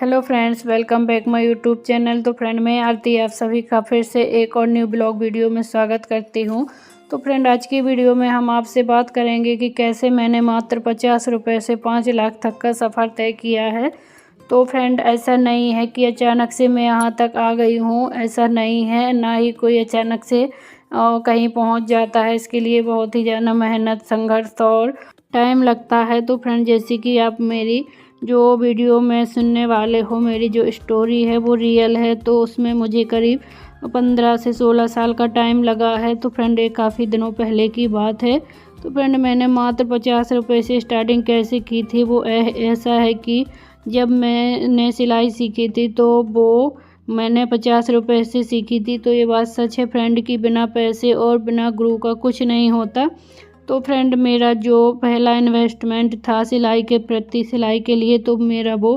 Hello friends, welcome back my YouTube channel. तो friend, मैं आरती आप सभी का फिर से एक और न्यू ब्लॉग वीडियो में स्वागत करती हूं। तो फ्रेंड, आज की वीडियो में हम आपसे बात करेंगे कि कैसे मैंने मात्र 50 रुपये से 5 लाख तक का सफ़र तय किया है। तो फ्रेंड, ऐसा नहीं है कि अचानक से मैं यहाँ तक आ गई हूँ, ऐसा नहीं है, ना ही कोई अचानक से कहीं पहुँच जाता है। इसके लिए बहुत ही ज़्यादा मेहनत, संघर्ष और टाइम लगता है। तो फ्रेंड, जैसे कि आप मेरी जो वीडियो में सुनने वाले हो, मेरी जो स्टोरी है वो रियल है, तो उसमें मुझे करीब 15 से 16 साल का टाइम लगा है। तो फ्रेंड, ये काफ़ी दिनों पहले की बात है। तो फ्रेंड, मैंने मात्र 50 रुपये से स्टार्टिंग कैसे की थी, वो ऐसा है कि जब मैंने सिलाई सीखी थी तो वो मैंने 50 रुपये से सीखी थी। तो ये बात सच है फ्रेंड कि बिना पैसे और बिना गुरु का कुछ नहीं होता। तो फ्रेंड, मेरा जो पहला इन्वेस्टमेंट था सिलाई के प्रति, सिलाई के लिए, तो मेरा वो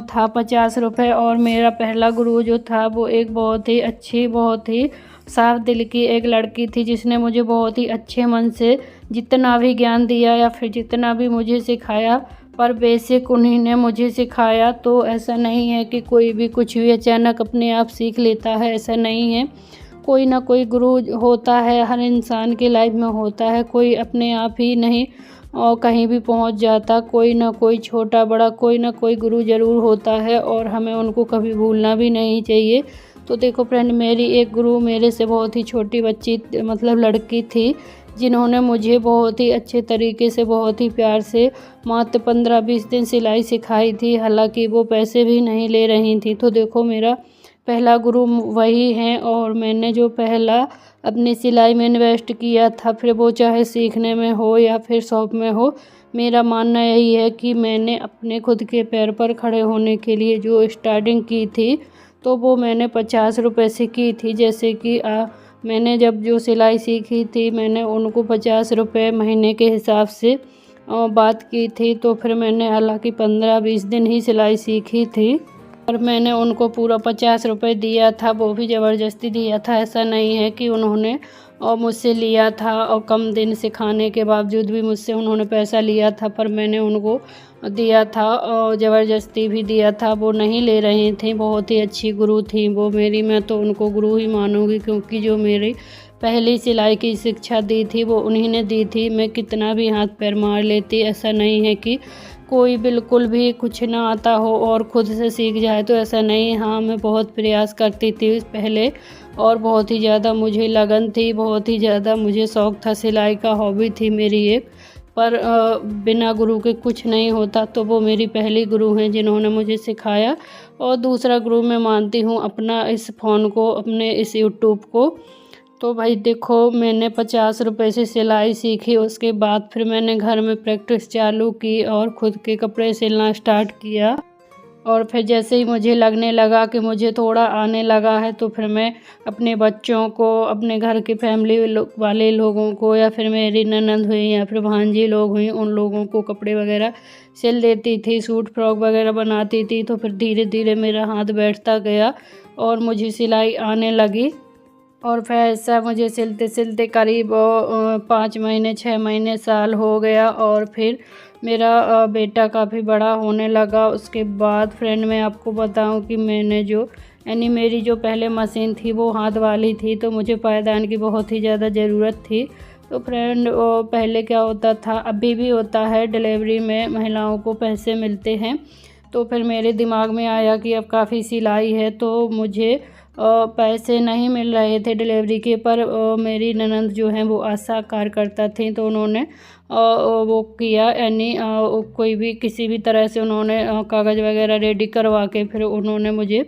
था 50 रुपये। और मेरा पहला गुरु जो था वो एक बहुत ही अच्छी, बहुत ही साफ दिल की एक लड़की थी, जिसने मुझे बहुत ही अच्छे मन से जितना भी ज्ञान दिया या फिर जितना भी मुझे सिखाया, पर बेसिक उन्हीं ने मुझे सिखाया। तो ऐसा नहीं है कि कोई भी कुछ भी अचानक अपने आप सीख लेता है, ऐसा नहीं है। कोई ना कोई गुरु होता है, हर इंसान के लाइफ में होता है। कोई अपने आप ही नहीं और कहीं भी पहुंच जाता। कोई ना कोई छोटा बड़ा कोई ना कोई गुरु ज़रूर होता है और हमें उनको कभी भूलना भी नहीं चाहिए। तो देखो फ्रेंड, मेरी एक गुरु मेरे से बहुत ही छोटी बच्ची, मतलब लड़की थी, जिन्होंने मुझे बहुत ही अच्छे तरीके से, बहुत ही प्यार से मात्र 15-20 दिन सिलाई सिखाई थी। हालांकि वो पैसे भी नहीं ले रही थी। तो देखो, मेरा पहला गुरु वही हैं। और मैंने जो पहला अपनी सिलाई में इन्वेस्ट किया था, फिर वो चाहे सीखने में हो या फिर शॉप में हो, मेरा मानना यही है कि मैंने अपने खुद के पैर पर खड़े होने के लिए जो स्टार्टिंग की थी, तो वो मैंने 50 रुपये से की थी। जैसे कि मैंने जब जो सिलाई सीखी थी, मैंने उनको 50 रुपये महीने के हिसाब से बात की थी। तो फिर मैंने हालांकि 15-20 दिन ही सिलाई सीखी थी और मैंने उनको पूरा 50 रुपये दिया था, वो भी ज़बरदस्ती दिया था। ऐसा नहीं है कि उन्होंने और मुझसे लिया था और कम दिन सिखाने के बावजूद भी मुझसे उन्होंने पैसा लिया था, पर मैंने उनको दिया था और ज़बरदस्ती भी दिया था। वो नहीं ले रही थी, बहुत ही अच्छी गुरु थी वो मेरी। मैं तो उनको गुरु ही मानूँगी, क्योंकि जो मेरी पहली सिलाई की शिक्षा दी थी वो उन्हीं ने दी थी। मैं कितना भी हाथ पैर मार लेती, ऐसा नहीं है कि कोई बिल्कुल भी कुछ ना आता हो और ख़ुद से सीख जाए, तो ऐसा नहीं। हाँ, मैं बहुत प्रयास करती थी पहले और बहुत ही ज़्यादा मुझे लगन थी, बहुत ही ज़्यादा मुझे शौक़ था, सिलाई का हॉबी थी मेरी एक। पर बिना गुरु के कुछ नहीं होता। तो वो मेरी पहली गुरु हैं जिन्होंने मुझे सिखाया। और दूसरा गुरु मैं मानती हूँ अपना इस फ़ोन को, अपने इस यूट्यूब को। तो भाई देखो, मैंने 50 रुपये से सिलाई सीखी, उसके बाद फिर मैंने घर में प्रैक्टिस चालू की और ख़ुद के कपड़े सिलना स्टार्ट किया। और फिर जैसे ही मुझे लगने लगा कि मुझे थोड़ा आने लगा है, तो फिर मैं अपने बच्चों को, अपने घर के फैमिली वाले लोगों को, या फिर मेरी ननद हुई या फिर भांजी लोग हुई, उन लोगों को कपड़े वगैरह सिल देती थी, सूट फ्रॉक वगैरह बनाती थी। तो फिर धीरे धीरे मेरा हाथ बैठता गया और मुझे सिलाई आने लगी। और फिर ऐसा मुझे सिलते सिलते करीब 5 महीने, 6 महीने, साल हो गया। और फिर मेरा बेटा काफ़ी बड़ा होने लगा। उसके बाद फ्रेंड, मैं आपको बताऊं कि मैंने जो, यानी मेरी जो पहले मशीन थी वो हाथ वाली थी, तो मुझे पायदान की बहुत ही ज़्यादा ज़रूरत थी। तो फ्रेंड, पहले क्या होता था, अभी भी होता है, डिलीवरी में महिलाओं को पैसे मिलते हैं। तो फिर मेरे दिमाग में आया कि अब काफ़ी सिलाई है, तो मुझे पैसे नहीं मिल रहे थे डिलीवरी के। पर मेरी ननद जो हैं वो आशा कार्यकर्ता थी, तो उन्होंने वो किया, यानी कोई भी किसी भी तरह से उन्होंने कागज़ वगैरह रेडी करवा के फिर उन्होंने मुझे,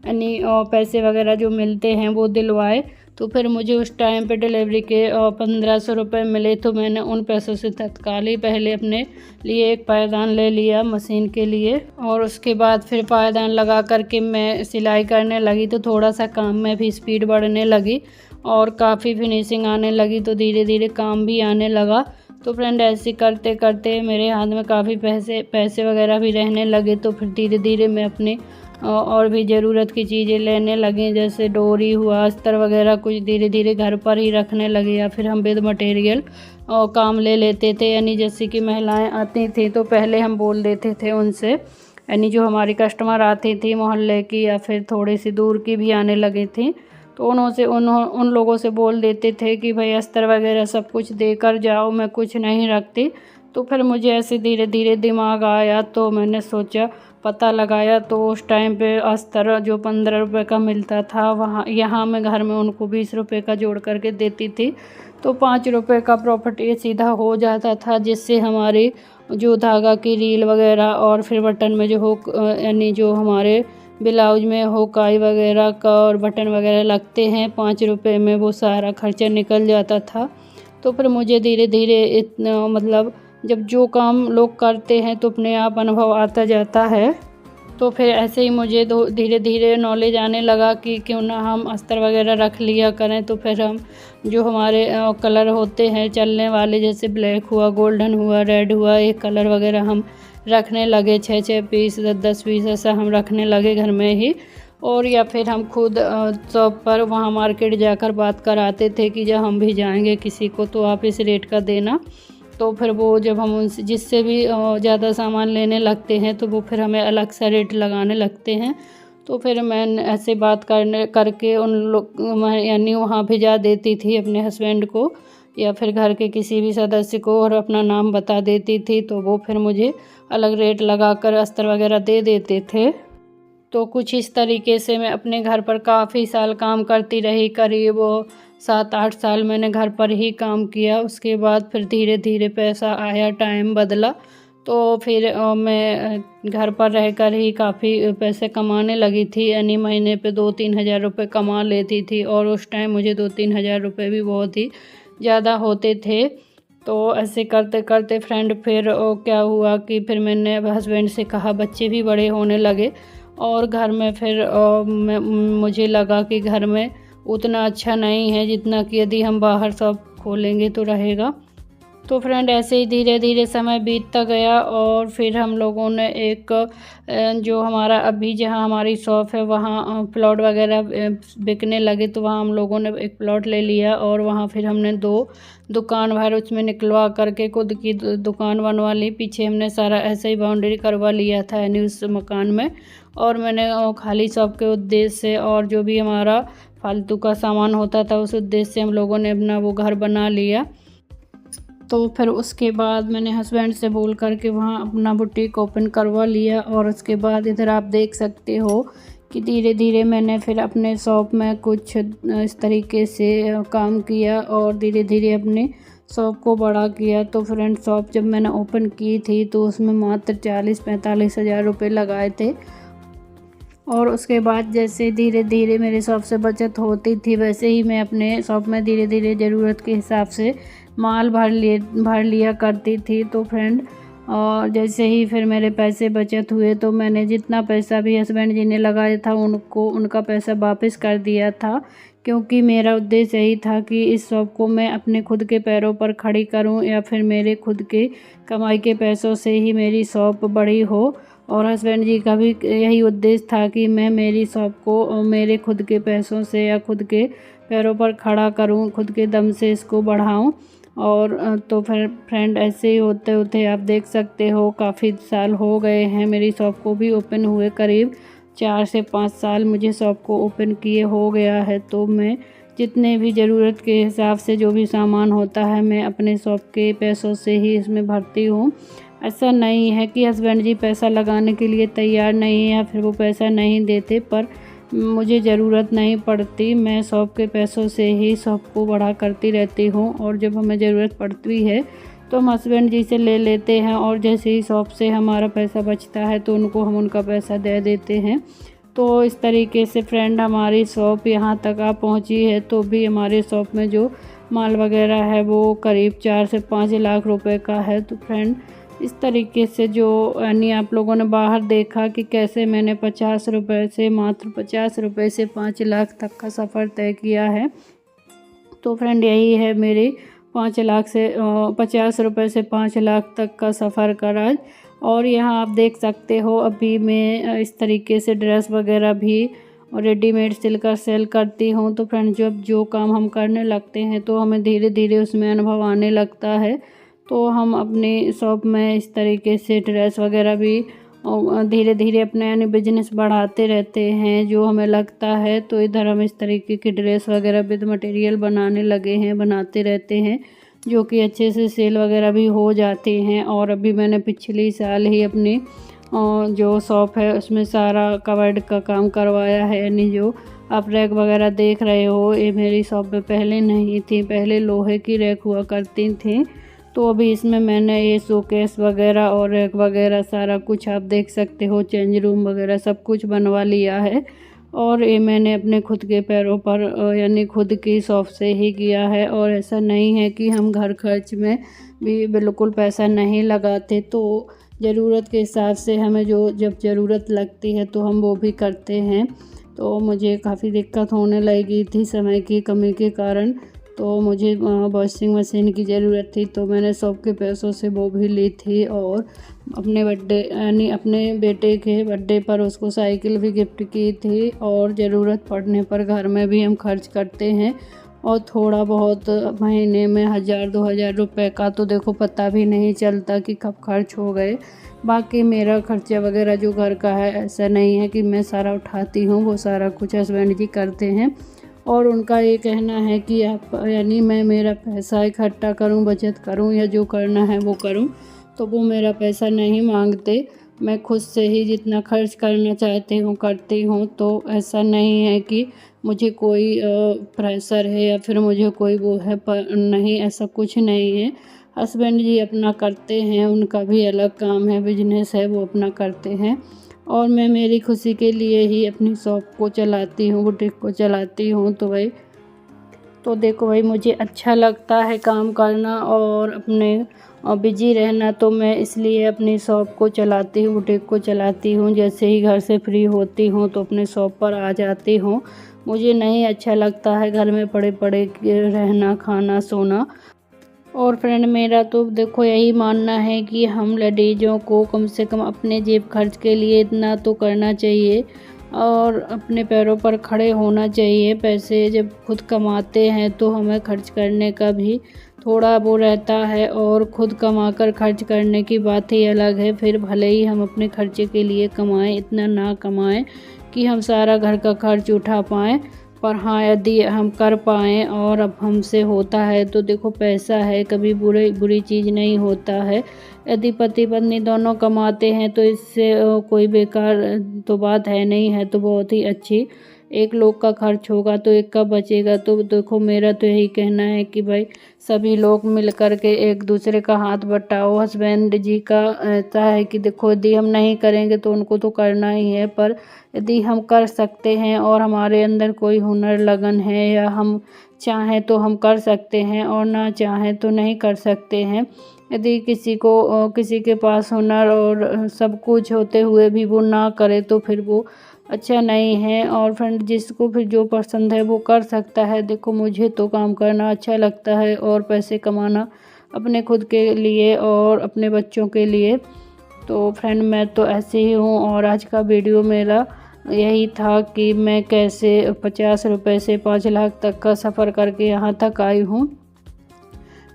यानी पैसे वगैरह जो मिलते हैं वो दिलवाए। तो फिर मुझे उस टाइम पे डिलीवरी के 1500 रुपये मिले। तो मैंने उन पैसों से तत्काल ही पहले अपने लिए एक पायदान ले लिया मशीन के लिए, और उसके बाद फिर पायदान लगा करके मैं सिलाई करने लगी। तो थोड़ा सा काम में भी स्पीड बढ़ने लगी और काफ़ी फिनिशिंग आने लगी, तो धीरे धीरे काम भी आने लगा। तो फ्रेंड, ऐसे करते करते मेरे हाथ में काफ़ी पैसे वगैरह भी रहने लगे। तो फिर धीरे धीरे मैं अपने और भी ज़रूरत की चीज़ें लेने लगी, जैसे डोरी हुआ, अस्तर वगैरह, कुछ धीरे धीरे घर पर ही रखने लगे, या फिर हम विद मटेरियल काम ले लेते थे। यानी जैसे कि महिलाएं आती थी तो पहले हम बोल देते थे उनसे यानी जो हमारी कस्टमर आती थी मोहल्ले की या फिर थोड़ी सी दूर की भी आने लगी थी, तो उन लोगों से बोल देते थे कि भाई अस्तर वगैरह सब कुछ देकर जाओ, मैं कुछ नहीं रखती। तो फिर मुझे ऐसे धीरे धीरे दिमाग आया, तो मैंने सोचा, पता लगाया, तो उस टाइम पे अस्तर जो 15 रुपये का मिलता था, वहाँ यहाँ मैं घर में उनको 20 रुपये का जोड़ करके देती थी, तो 5 रुपये का प्रॉफिट ये सीधा हो जाता था, जिससे हमारी जो धागा की रील वगैरह और फिर बटन में जो हुक यानी जो हमारे ब्लाउज में हुकाई वगैरह का और बटन वगैरह लगते हैं 5 रुपये में, वो सारा खर्चा निकल जाता था। तो फिर मुझे धीरे धीरे इतना मतलब जब जो काम लोग करते हैं तो अपने आप अनुभव आता जाता है। तो फिर ऐसे ही मुझे धीरे धीरे नॉलेज आने लगा कि क्यों ना हम अस्तर वगैरह रख लिया करें। तो फिर हम जो हमारे कलर होते हैं चलने वाले, जैसे ब्लैक हुआ, गोल्डन हुआ, रेड हुआ, एक कलर वगैरह हम रखने लगे, 6-6 पीस, 10-10 पीस ऐसा हम रखने लगे घर में ही। और या फिर हम खुद शॉप पर वहाँ मार्केट जाकर बात कराते थे कि जब हम भी जाएंगे किसी को तो आप इस रेट का देना। तो फिर वो जब हम उनसे जिससे भी ज़्यादा सामान लेने लगते हैं तो वो फिर हमें अलग सा रेट लगाने लगते हैं। तो फिर मैं ऐसे बात करके उन लोग यानी वहाँ भिजा देती थी अपने हस्बैंड को या फिर घर के किसी भी सदस्य को और अपना नाम बता देती थी, तो वो फिर मुझे अलग रेट लगाकर अस्तर वगैरह दे देते थे। तो कुछ इस तरीके से मैं अपने घर पर काफ़ी साल काम करती रही, करीब 7-8 साल मैंने घर पर ही काम किया। उसके बाद फिर धीरे धीरे पैसा आया, टाइम बदला, तो फिर मैं घर पर रहकर ही काफ़ी पैसे कमाने लगी थी, यानी महीने पे 2-3 हज़ार रुपये कमा लेती थी। और उस टाइम मुझे 2-3 हज़ार रुपये भी बहुत ही ज़्यादा होते थे। तो ऐसे करते करते फ्रेंड फिर क्या हुआ कि फिर मैंने हस्बैंड से कहा, बच्चे भी बड़े होने लगे और घर में फिर मुझे लगा कि घर में उतना अच्छा नहीं है जितना कि यदि हम बाहर शॉप खोलेंगे तो रहेगा। तो फ्रेंड ऐसे ही धीरे धीरे समय बीतता गया और फिर हम लोगों ने एक जो हमारा अभी जहाँ हमारी शॉप है वहाँ प्लॉट वगैरह बिकने लगे, तो वहाँ हम लोगों ने एक प्लॉट ले लिया और वहाँ फिर हमने 2 दुकान भर उसमें निकलवा करके खुद की दुकान बनवा ली। पीछे हमने सारा ऐसे ही बाउंड्री करवा लिया था यानी उस मकान में, और मैंने खाली शॉप के उद्देश्य से और जो भी हमारा फालतू का सामान होता था उस उद्देश्य से हम लोगों ने अपना वो घर बना लिया। तो फिर उसके बाद मैंने हस्बैंड से बोल कर के वहाँ अपना बुटीक ओपन करवा लिया। और उसके बाद इधर आप देख सकते हो कि धीरे धीरे मैंने फिर अपने शॉप में कुछ इस तरीके से काम किया और धीरे धीरे अपने शॉप को बड़ा किया। तो फ्रेंड शॉप जब मैंने ओपन की थी तो उसमें मात्र 40-45 हज़ार रुपये लगाए थे। और उसके बाद जैसे धीरे धीरे मेरे शॉप से बचत होती थी वैसे ही मैं अपने शॉप में धीरे धीरे ज़रूरत के हिसाब से माल भर लिया करती थी। तो फ्रेंड और जैसे ही फिर मेरे पैसे बचत हुए तो मैंने जितना पैसा भी हस्बैंड जी ने लगाया था उनको उनका पैसा वापस कर दिया था, क्योंकि मेरा उद्देश्य यही था कि इस शॉप को मैं अपने खुद के पैरों पर खड़ी करूं या फिर मेरे खुद के कमाई के पैसों से ही मेरी शॉप बड़ी हो। और हस्बैंड जी का भी यही उद्देश्य था कि मैं मेरी शॉप को मेरे खुद के पैसों से या खुद के पैरों पर खड़ा करूं, खुद के दम से इसको बढ़ाऊं। और तो फिर फ्रेंड ऐसे ही होते होते आप देख सकते हो काफ़ी साल हो गए हैं मेरी शॉप को भी ओपन हुए, करीब 4 से 5 साल मुझे शॉप को ओपन किए हो गया है। तो मैं जितने भी ज़रूरत के हिसाब से जो भी सामान होता है मैं अपने शॉप के पैसों से ही इसमें भरती हूँ। ऐसा नहीं है कि हस्बैंड जी पैसा लगाने के लिए तैयार नहीं है या फिर वो पैसा नहीं देते, पर मुझे ज़रूरत नहीं पड़ती, मैं शॉप के पैसों से ही शॉप को बड़ा करती रहती हूँ। और जब हमें ज़रूरत पड़ती है तो हम हस्बैंड जी से ले लेते हैं और जैसे ही शॉप से हमारा पैसा बचता है तो उनको हम उनका पैसा दे देते हैं। तो इस तरीके से फ्रेंड हमारी शॉप यहाँ तक आ पहुँची है। तो भी हमारे शॉप में जो माल वगैरह है वो करीब 4 से 5 लाख रुपए का है। तो फ्रेंड इस तरीके से जो यानी आप लोगों ने बाहर देखा कि कैसे मैंने 50 रुपये से मात्र 50 रुपये से 5 लाख तक का सफ़र तय किया है। तो फ्रेंड यही है मेरे 5 लाख से 50 रुपये से 5 लाख तक का सफ़र का राज। और यहाँ आप देख सकते हो अभी मैं इस तरीके से ड्रेस वगैरह भी रेडीमेड सिलकर सेल करती हूँ। तो फ्रेंड जब जो काम हम करने लगते हैं तो हमें धीरे धीरे उसमें अनुभव आने लगता है। तो हम अपनी शॉप में इस तरीके से ड्रेस वगैरह भी और धीरे धीरे अपने यानी बिजनेस बढ़ाते रहते हैं जो हमें लगता है। तो इधर हम इस तरीके की ड्रेस वगैरह विद मटेरियल बनाने लगे हैं, बनाते रहते हैं, जो कि अच्छे से सेल वगैरह भी हो जाते हैं। और अभी मैंने पिछले साल ही अपनी जो शॉप है उसमें सारा कवर्ड का काम करवाया है। यानी जो आप रैक वगैरह देख रहे हो, ये मेरी शॉप में पहले नहीं थी, पहले लोहे की रैक हुआ करती थी। तो अभी इसमें मैंने ये शोकेस वगैरह और रैक वगैरह सारा कुछ आप देख सकते हो, चेंज रूम वगैरह सब कुछ बनवा लिया है। और ये मैंने अपने खुद के पैरों पर यानी खुद की शॉप से ही किया है। और ऐसा नहीं है कि हम घर खर्च में भी बिल्कुल पैसा नहीं लगाते। तो ज़रूरत के हिसाब से हमें जो जब ज़रूरत लगती है तो हम वो भी करते हैं। तो मुझे काफ़ी दिक्कत होने लगी थी समय की कमी के कारण, तो मुझे वॉशिंग मशीन की ज़रूरत थी, तो मैंने शॉप के पैसों से वो भी ली थी। और अपने बर्थडे यानी अपने बेटे के बर्थडे पर उसको साइकिल भी गिफ्ट की थी। और ज़रूरत पड़ने पर घर में भी हम खर्च करते हैं। और थोड़ा बहुत महीने में 1000-2000 रुपये का तो देखो पता भी नहीं चलता कि कब खर्च हो गए। बाकी मेरा खर्चा वगैरह जो घर का है, ऐसा नहीं है कि मैं सारा उठाती हूँ, वो सारा कुछ हस्बैंड जी करते हैं। और उनका ये कहना है कि आप यानी मैं मेरा पैसा इकट्ठा करूं, बचत करूं या जो करना है वो करूं, तो वो मेरा पैसा नहीं मांगते। मैं खुद से ही जितना खर्च करना चाहती हूं करती हूं। तो ऐसा नहीं है कि मुझे कोई प्रेशर है या फिर मुझे कोई वो है, पर नहीं, ऐसा कुछ नहीं है। हस्बैंड जी अपना करते हैं, उनका भी अलग काम है, बिजनेस है, वो अपना करते हैं। और मैं मेरी खुशी के लिए ही अपनी शॉप को चलाती हूँ, बुटीक को चलाती हूँ। तो देखो भाई, मुझे अच्छा लगता है काम करना और अपने बिजी रहना, तो मैं इसलिए अपनी शॉप को चलाती हूँ, बुटीक को चलाती हूँ। जैसे ही घर से फ्री होती हूँ तो अपने शॉप पर आ जाती हूँ। मुझे नहीं अच्छा लगता है घर में पड़े पड़े रहना, खाना, सोना। और फ्रेंड, मेरा तो देखो यही मानना है कि हम लेडीज़ों को कम से कम अपने जेब खर्च के लिए इतना तो करना चाहिए और अपने पैरों पर खड़े होना चाहिए। पैसे जब खुद कमाते हैं तो हमें खर्च करने का भी थोड़ा वो रहता है। और खुद कमाकर खर्च करने की बात ही अलग है। फिर भले ही हम अपने खर्चे के लिए कमाएं, इतना ना कमाएं कि हम सारा घर का खर्च उठा पाएँ, पर हाँ, यदि हम कर पाएँ और अब हमसे होता है तो देखो, पैसा है, कभी बुरी चीज़ नहीं होता है। यदि पति पत्नी दोनों कमाते हैं तो इससे कोई बेकार तो बात है नहीं, है तो बहुत ही अच्छी। एक लोग का खर्च होगा तो एक का बचेगा। तो देखो, मेरा तो यही कहना है कि भाई सभी लोग मिल कर के एक दूसरे का हाथ बटाओ। हस्बैंड जी का ऐसा है कि देखो, यदि हम नहीं करेंगे तो उनको तो करना ही है, पर यदि हम कर सकते हैं और हमारे अंदर कोई हुनर, लगन है, या हम चाहें तो हम कर सकते हैं और ना चाहें तो नहीं कर सकते हैं। यदि किसी के पास हुनर और सब कुछ होते हुए भी वो ना करे तो फिर वो अच्छा नहीं है। और फ्रेंड, जिसको फिर जो पसंद है वो कर सकता है। देखो, मुझे तो काम करना अच्छा लगता है और पैसे कमाना अपने खुद के लिए और अपने बच्चों के लिए। तो फ्रेंड, मैं तो ऐसे ही हूँ। और आज का वीडियो मेरा यही था कि मैं कैसे 50 रुपये से 5 लाख तक का सफ़र करके यहाँ तक आई हूँ।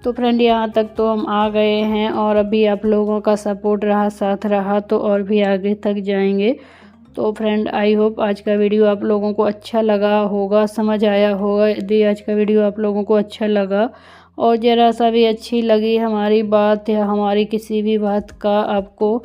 तो फ्रेंड, यहाँ तक तो हम आ गए हैं और अभी आप लोगों का सपोर्ट रहा, साथ रहा, तो और भी आगे तक जाएंगे। तो फ्रेंड, आई होप आज का वीडियो आप लोगों को अच्छा लगा होगा, समझ आया होगा। यदि आज का वीडियो आप लोगों को अच्छा लगा और ज़रा सा भी अच्छी लगी हमारी बात या हमारी किसी भी बात का आपको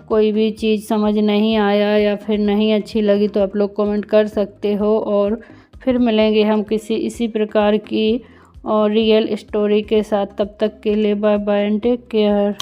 कोई भी चीज़ समझ नहीं आया या फिर नहीं अच्छी लगी, तो आप लोग कमेंट कर सकते हो। और फिर मिलेंगे हम किसी इसी प्रकार की और रियल स्टोरी के साथ। तब तक के लिए bye bye and take care.